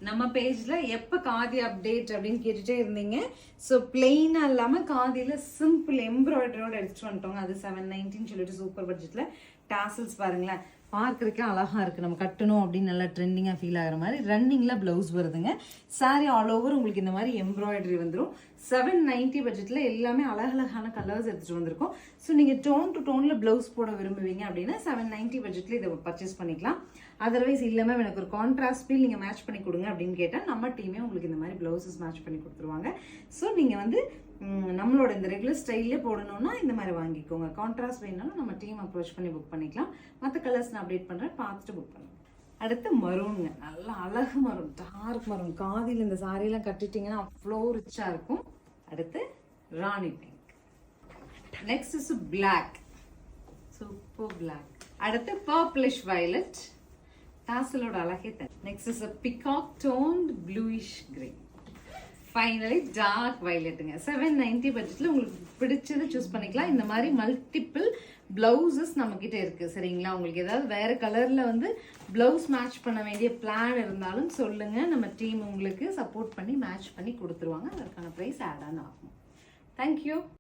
நம்ம பேஜ்ல எப்ப காதி அப்டேட் அப்படின்னு கேட்டுட்டே இருந்தீங்க. ஸோ பிளெயினா இல்லாம காதியில சிம்பிள் எம்ப்ராய்டரியோட எடுத்துட்டு வந்துட்டோங்க. அது 719 சொல்லிட்டு சூப்பர் பட்ஜெட்ல. டாசல்ஸ் பாருங்களேன், பார்க்கறதுக்கே அழகா இருக்கு. நம்ம கட்டணும் அப்படின்னு நல்லா ட்ரெண்டிங்கா ஃபீல் ஆகிற மாதிரி ரன்னிங்ல பிளவுஸ் வருதுங்க. சாரி ஆல் ஓவர் உங்களுக்கு இந்த மாதிரி எம்ப்ராய்டரி வந்துடும். 790 பட்ஜெட்ல எல்லாமே அழகழகான கலர்ஸ் எடுத்துட்டு வந்திருக்கோம். ஸோ நீங்க டோன் டு டோன்ல பிளவுஸ் போட விரும்புவீங்க அப்படின்னா 790 பட்ஜெட்ல இதை பர்ச்சேஸ் பண்ணிக்கலாம். அதர்வைஸ் இல்லாம எனக்கு ஒரு கான்ட்ராஸ்ட் ஃபீல் நீங்க மேட்ச் பண்ணி கொடுங்க அப்படின்னு கேட்டா நம்ம டீமே உங்களுக்கு இந்த மாதிரி பிளவுசஸ் மேட்ச் பண்ணி கொடுத்துருவாங்க. ஸோ நீங்க வந்து நம்மளோட இந்த ரெகுலர் ஸ்டைல்லே போடணும்னா இந்த மாதிரி வாங்கிக்கோங்க. கான்ட்ராஸ்ட் வேணும்னா நம்ம டீம் அப்ரோச் பண்ணி புக் பண்ணிக்கலாம். மற்ற கலர்ஸ் நான் அப்டேட் பண்றேன், பார்த்துட்டு புக் பண்ணுங்க. அடுத்து மரூனுங்க, நல்லா அழகு மரூன், டார்க் மரூன். காதியில் இந்த சாரியெல்லாம் கட்டிட்டீங்கன்னா அவ்வளோ ரிச்சா இருக்கும். அடுத்து rani pink. Next is black, super black. அடுத்து பர்பிளிஷ் வயலட், டாசலோட அழகே தனி. Next is peacock toned bluish grey. Finally dark வயலட்டுங்க. 790 பட்ஜெட்ல உங்களுக்கு பிடிச்சதை சூஸ் பண்ணிக்கலாம். இந்த மாதிரி மல்டிபிள் பிளவுசஸ் நம்ம கிட்ட இருக்கு, சரிங்களா? உங்களுக்கு ஏதாவது வேற கலர்ல வந்து பிளவுஸ் மேட்ச் பண்ண வேண்டிய பிளான் இருந்தாலும் சொல்லுங்க, நம்ம டீம் உங்களுக்கு சப்போர்ட் பண்ணி மேட்ச் பண்ணி கொடுத்துருவாங்க. அதற்கான ப்ரைஸ் ஆட் ஆன் ஆகும். தேங்க்யூ.